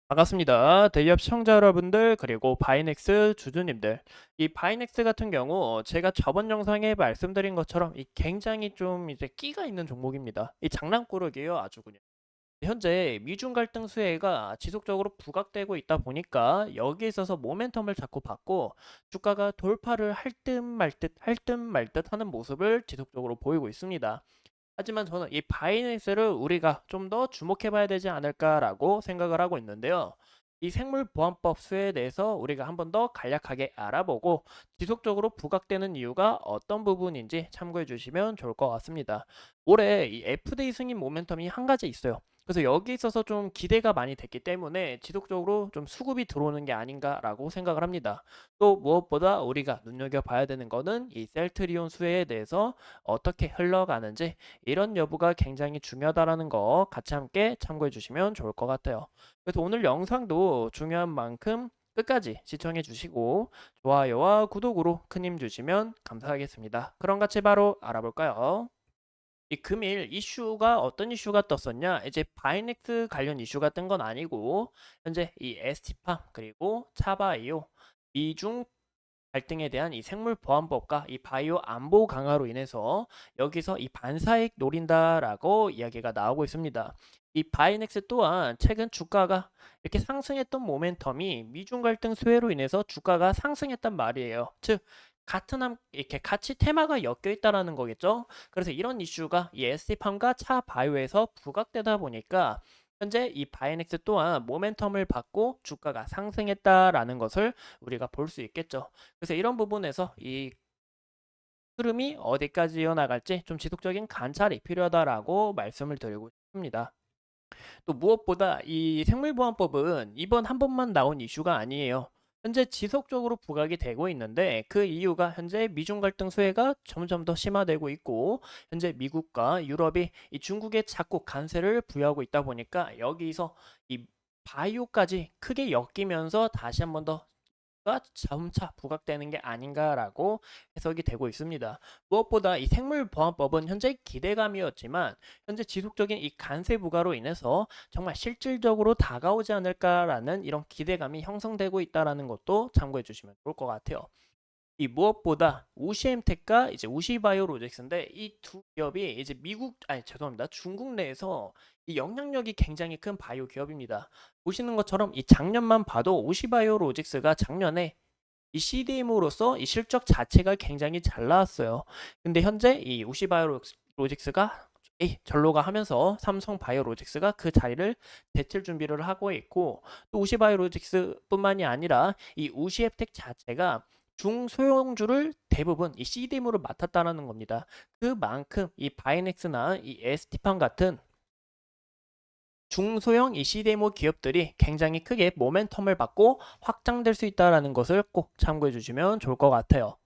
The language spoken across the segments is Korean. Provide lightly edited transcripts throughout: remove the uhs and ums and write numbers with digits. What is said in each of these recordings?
반갑습니다. 대기업 시청자 여러분들 그리고 바이넥스 주주님들. 이 바이넥스 같은 경우 제가 저번 영상에 말씀드린 것처럼 이 굉장히 좀 이제 끼가 있는 종목입니다. 이 장난꾸러기예요, 아주 그냥. 현재 미중 갈등 수혜가 지속적으로 부각되고 있다 보니까 여기에 있어서 모멘텀을 자꾸 받고 주가가 돌파를 할 듯 말 듯 할 듯 말 듯 하는 모습을 지속적으로 보이고 있습니다. 하지만 저는 이 바이낸스를 우리가 좀 더 주목해 봐야 되지 않을까라고 생각을 하고 있는데요. 이 생물보안법 수혜에 대해서 우리가 한번 더 간략하게 알아보고 지속적으로 부각되는 이유가 어떤 부분인지 참고해 주시면 좋을 것 같습니다. 올해 이 FDA 승인 모멘텀이 한 가지 있어요. 그래서 여기 있어서 좀 기대가 많이 됐기 때문에 지속적으로 좀 수급이 들어오는 게 아닌가라고 생각을 합니다. 또 무엇보다 우리가 눈여겨봐야 되는 거는 이 셀트리온 수혜에 대해서 어떻게 흘러가는지 이런 여부가 굉장히 중요하다라는 거 같이 함께 참고해 주시면 좋을 것 같아요. 그래서 오늘 영상도 중요한 만큼 끝까지 시청해 주시고 좋아요와 구독으로 큰 힘 주시면 감사하겠습니다. 그럼 같이 바로 알아볼까요? 이 금일 이슈가 어떤 이슈가 떴었냐? 이제 바이넥스 관련 이슈가 뜬 건 아니고 현재 이 에스티팜 그리고 차바이오 미중 갈등에 대한 이 생물보안법과 이 바이오 안보 강화로 인해서 여기서 이 반사익 노린다라고 이야기가 나오고 있습니다. 이 바이넥스 또한 최근 주가가 이렇게 상승했던 모멘텀이 미중 갈등 수혜로 인해서 주가가 상승했단 말이에요. 즉 이렇게 같이 테마가 엮여 있다라는 거겠죠. 그래서 이런 이슈가 이 ST팜과 차 바이오에서 부각되다 보니까 현재 이 바이넥스 또한 모멘텀을 받고 주가가 상승했다라는 것을 우리가 볼 수 있겠죠. 그래서 이런 부분에서 이 흐름이 어디까지 이어나갈지 좀 지속적인 관찰이 필요하다라고 말씀을 드리고 싶습니다. 또 무엇보다 이 생물보안법은 이번 한 번만 나온 이슈가 아니에요. 현재 지속적으로 부각이 되고 있는데 그 이유가 현재 미중 갈등 수혜가 점점 더 심화되고 있고 현재 미국과 유럽이 이 중국에 자꾸 관세를 부여하고 있다 보니까 여기서 이 바이오까지 크게 엮이면서 다시 한번 더 점차 부각되는 게 아닌가라고 해석이 되고 있습니다. 무엇보다 이 생물보안법은 현재 기대감이었지만 현재 지속적인 이 관세 부과로 인해서 정말 실질적으로 다가오지 않을까라는 이런 기대감이 형성되고 있다는 것도 참고해 주시면 좋을 것 같아요. 이 무엇보다 우시엠텍과 이제 우시바이오로직스인데 이 두 기업이 이제 죄송합니다. 중국 내에서 이 영향력이 굉장히 큰 바이오 기업입니다. 보시는 것처럼 이 작년만 봐도 우시바이오로직스가 작년에 이 CDM으로서 이 실적 자체가 굉장히 잘 나왔어요. 근데 현재 이 우시바이오로직스가 전로가 하면서 삼성바이오로직스가 그 자리를 대체 준비를 하고 있고 또 우시바이오로직스뿐만이 아니라 이 우시앱텍 자체가 중소형주를 대부분 이 CDM으로 맡았다는 겁니다. 그만큼 이 바이넥스나 이 ST팜 같은 중소형 이 CDMO 기업들이 굉장히 크게 모멘텀을 받고 확장될 수 있다는 것을 꼭 참고해 주시면 좋을 것 같아요.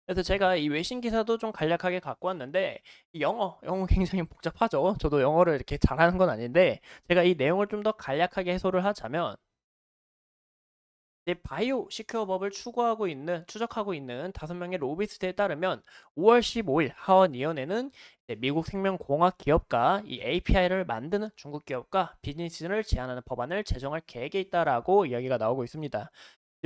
그래서 제가 이 외신 기사도 좀 간략하게 갖고 왔는데 이 영어 굉장히 복잡하죠. 저도 영어를 이렇게 잘하는 건 아닌데 제가 이 내용을 좀 더 간략하게 해소를 하자면 이제 바이오 시큐어법을 추적하고 있는 5명의 로비스트에 따르면 5월 15일 하원위원회는 미국 생명공학 기업과 이 API를 만드는 중국 기업과 비즈니스를 제한하는 법안을 제정할 계획에 있다라고 이야기가 나오고 있습니다.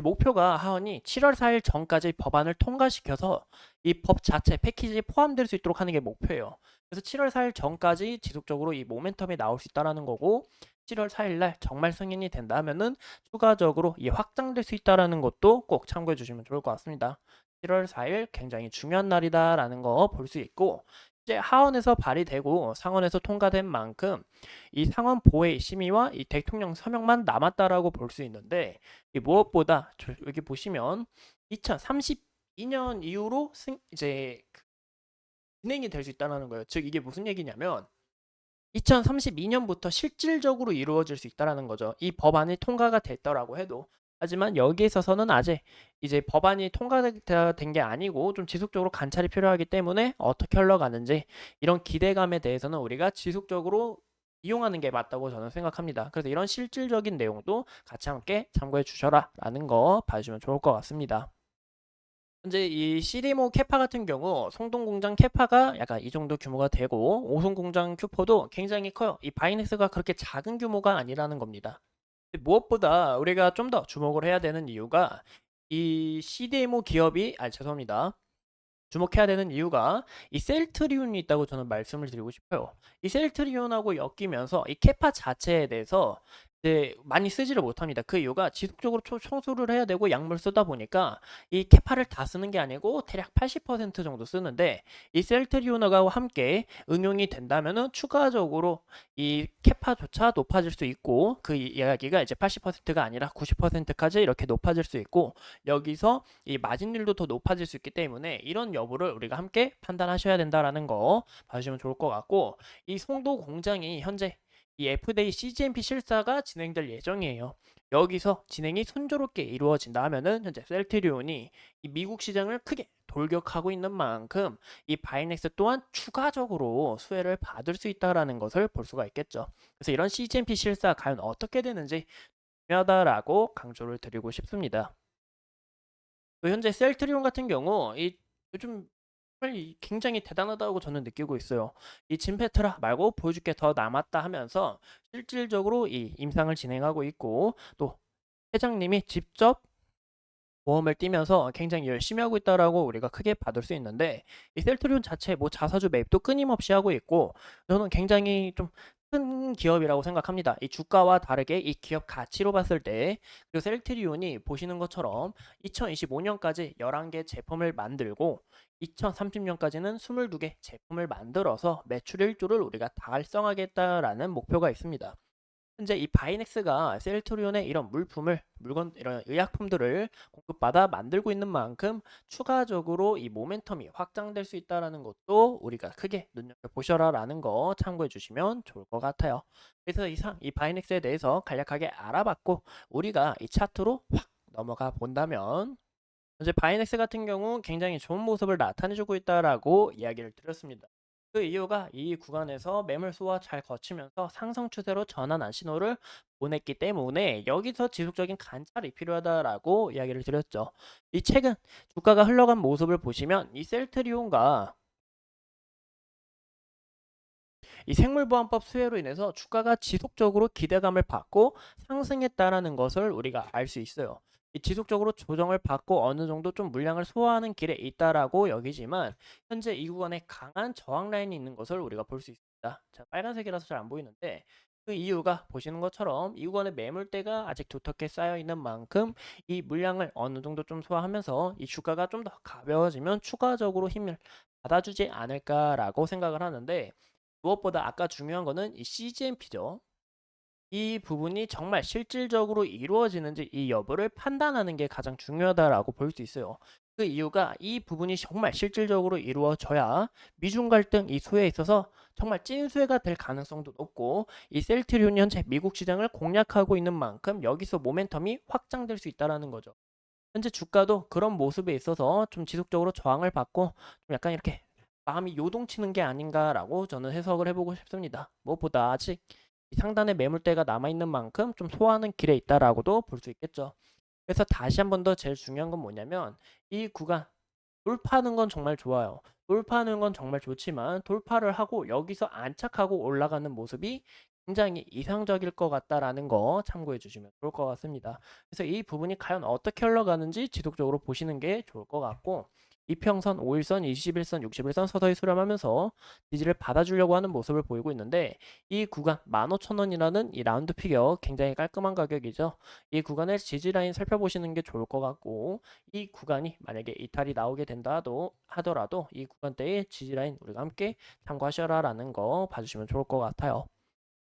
목표가 하원이 7월 4일 전까지 법안을 통과시켜서 이 법 자체 패키지에 포함될 수 있도록 하는 게 목표예요. 그래서 7월 4일 전까지 지속적으로 이 모멘텀이 나올 수 있다라는 거고 7월 4일 날 정말 승인이 된다면은 추가적으로 이 확장될 수 있다라는 것도 꼭 참고해 주시면 좋을 것 같습니다. 7월 4일 굉장히 중요한 날이다라는 거 볼 수 있고 이제 하원에서 발의되고 상원에서 통과된 만큼 이 상원 보회 심의와 이 대통령 서명만 남았다라고 볼 수 있는데 이 무엇보다 여기 보시면 2032년 이후로 이제 진행이 될 수 있다는 거예요. 즉 이게 무슨 얘기냐면 2032년부터 실질적으로 이루어질 수 있다는 거죠. 이 법안이 통과가 됐더라고 해도. 하지만 여기에 있어서는 아직 이제 법안이 통과된 게 아니고 좀 지속적으로 관찰이 필요하기 때문에 어떻게 흘러가는지 이런 기대감에 대해서는 우리가 지속적으로 이용하는 게 맞다고 저는 생각합니다. 그래서 이런 실질적인 내용도 같이 함께 참고해 주셔라 라는 거 봐주시면 좋을 것 같습니다. 현재 이 CD모 캐파 같은 경우 송동 공장 캐파가 약간 이 정도 규모가 되고 오송 공장 큐포도 굉장히 커요. 이 바이넥스가 그렇게 작은 규모가 아니라는 겁니다. 무엇보다 우리가 좀 더 주목을 해야 되는 이유가 이 CDMO 기업이 죄송합니다. 주목해야 되는 이유가 이 셀트리온이 있다고 저는 말씀을 드리고 싶어요. 이 셀트리온하고 엮이면서 이 캐파 자체에 대해서 이제 많이 쓰지를 못합니다. 그 이유가 지속적으로 청소를 해야 되고 약물 쓰다 보니까 이 캐파를 다 쓰는 게 아니고 대략 80% 정도 쓰는데, 이 셀트리온하고 함께 응용이 된다면은 추가적으로 이 캐파조차 높아질 수 있고, 그 이야기가 이제 80%가 아니라 90%까지 이렇게 높아질 수 있고, 여기서 이 마진율도 더 높아질 수 있기 때문에 이런 여부를 우리가 함께 판단하셔야 된다라는 거 봐주시면 좋을 것 같고, 이 송도 공장이 현재 이 FDA CGMP 실사가 진행될 예정이에요. 여기서 진행이 순조롭게 이루어진다 하면은 현재 셀트리온이 이 미국 시장을 크게 돌격하고 있는 만큼 이 바이넥스 또한 추가적으로 수혜를 받을 수 있다라는 것을 볼 수가 있겠죠. 그래서 이런 CGMP 실사 과연 어떻게 되는지 중요하다라고 강조를 드리고 싶습니다. 또 현재 셀트리온 같은 경우 이 요즘 정말 굉장히 대단하다고 저는 느끼고 있어요. 이 진페트라 말고 보여줄 게 더 남았다 하면서 실질적으로 이 임상을 진행하고 있고, 또 회장님이 직접 모험을 뛰면서 굉장히 열심히 하고 있다라고 우리가 크게 받을 수 있는데, 이 셀트리온 자체 뭐 자사주 매입도 끊임없이 하고 있고, 저는 굉장히 좀 큰 기업이라고 생각합니다. 이 주가와 다르게 이 기업 가치로 봤을 때, 그리고 셀트리온이 보시는 것처럼 2025년까지 11개 제품을 만들고 2030년까지는 22개 제품을 만들어서 매출 1조를 우리가 달성하겠다라는 목표가 있습니다. 현재 이 바이넥스가 셀트리온의 이런 물건, 이런 의약품들을 공급받아 만들고 있는 만큼 추가적으로 이 모멘텀이 확장될 수 있다는 것도 우리가 크게 눈여겨보셔라라는 거 참고해 주시면 좋을 것 같아요. 그래서 이상 이 바이넥스에 대해서 간략하게 알아봤고, 우리가 이 차트로 확 넘어가 본다면 현재 바이넥스 같은 경우 굉장히 좋은 모습을 나타내주고 있다라고 이야기를 드렸습니다. 그 이유가 이 구간에서 매물 소화 잘 거치면서 상승 추세로 전환한 신호를 보냈기 때문에 여기서 지속적인 관찰이 필요하다라고 이야기를 드렸죠. 이 최근 주가가 흘러간 모습을 보시면 이 셀트리온과 이 생물보안법 수혜로 인해서 주가가 지속적으로 기대감을 받고 상승했다라는 것을 우리가 알 수 있어요. 이 지속적으로 조정을 받고 어느 정도 좀 물량을 소화하는 길에 있다라고 여기지만, 현재 이 구간에 강한 저항 라인이 있는 것을 우리가 볼 수 있습니다. 자, 빨간색이라서 잘 안 보이는데, 그 이유가 보시는 것처럼 이 구간에 매물대가 아직 두텁게 쌓여 있는 만큼 이 물량을 어느 정도 좀 소화하면서 이 주가가 좀 더 가벼워지면 추가적으로 힘을 받아주지 않을까라고 생각을 하는데, 무엇보다 아까 중요한 거는 이 CGMP죠. 이 부분이 정말 실질적으로 이루어지는지 이 여부를 판단하는 게 가장 중요하다라고 볼 수 있어요. 그 이유가 이 부분이 정말 실질적으로 이루어져야 미중 갈등 이 수혜에 있어서 정말 찐수혜가 될 가능성도 높고, 이 셀트리온이 현재 미국 시장을 공략하고 있는 만큼 여기서 모멘텀이 확장될 수 있다는 거죠. 현재 주가도 그런 모습에 있어서 좀 지속적으로 저항을 받고 좀 약간 이렇게 마음이 요동치는 게 아닌가라고 저는 해석을 해보고 싶습니다. 무엇보다 아직 이 상단에 매물대가 남아있는 만큼 좀 소화하는 길에 있다라고도 볼 수 있겠죠. 그래서 다시 한 번 더 제일 중요한 건 뭐냐면, 이 구간 돌파하는 건 정말 좋아요. 돌파하는 건 정말 좋지만 돌파를 하고 여기서 안착하고 올라가는 모습이 굉장히 이상적일 것 같다라는 거 참고해 주시면 좋을 것 같습니다. 그래서 이 부분이 과연 어떻게 흘러가는지 지속적으로 보시는 게 좋을 것 같고, 이평선, 5일선, 21선, 61선 서서히 수렴하면서 지지를 받아주려고 하는 모습을 보이고 있는데, 이 구간 15,000원이라는 이 라운드 피겨 굉장히 깔끔한 가격이죠. 이 구간의 지지 라인 살펴보시는 게 좋을 것 같고, 이 구간이 만약에 이탈이 나오게 된다 하더라도 이 구간대의 지지 라인 우리가 함께 참고하셔라라는 거 봐주시면 좋을 것 같아요.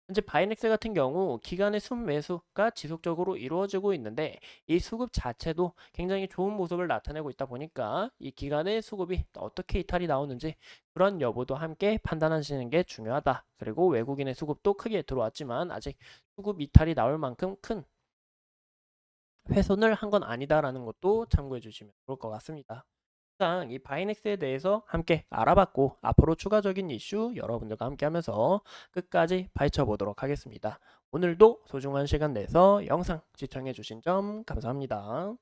현재 바이넥스 같은 경우 기간의 순매수가 지속적으로 이루어지고 있는데, 이 수급 자체도 굉장히 좋은 모습을 나타내고 있다 보니까 이 기간의 수급이 어떻게 이탈이 나오는지 그런 여부도 함께 판단하시는 게 중요하다. 그리고 외국인의 수급도 크게 들어왔지만 아직 수급 이탈이 나올 만큼 큰 훼손을 한 건 아니다라는 것도 참고해 주시면 좋을 것 같습니다. 이 바이넥스에 대해서 함께 알아봤고, 앞으로 추가적인 이슈 여러분들과 함께 하면서 끝까지 파헤쳐 보도록 하겠습니다. 오늘도 소중한 시간 내서 영상 시청해 주신 점 감사합니다.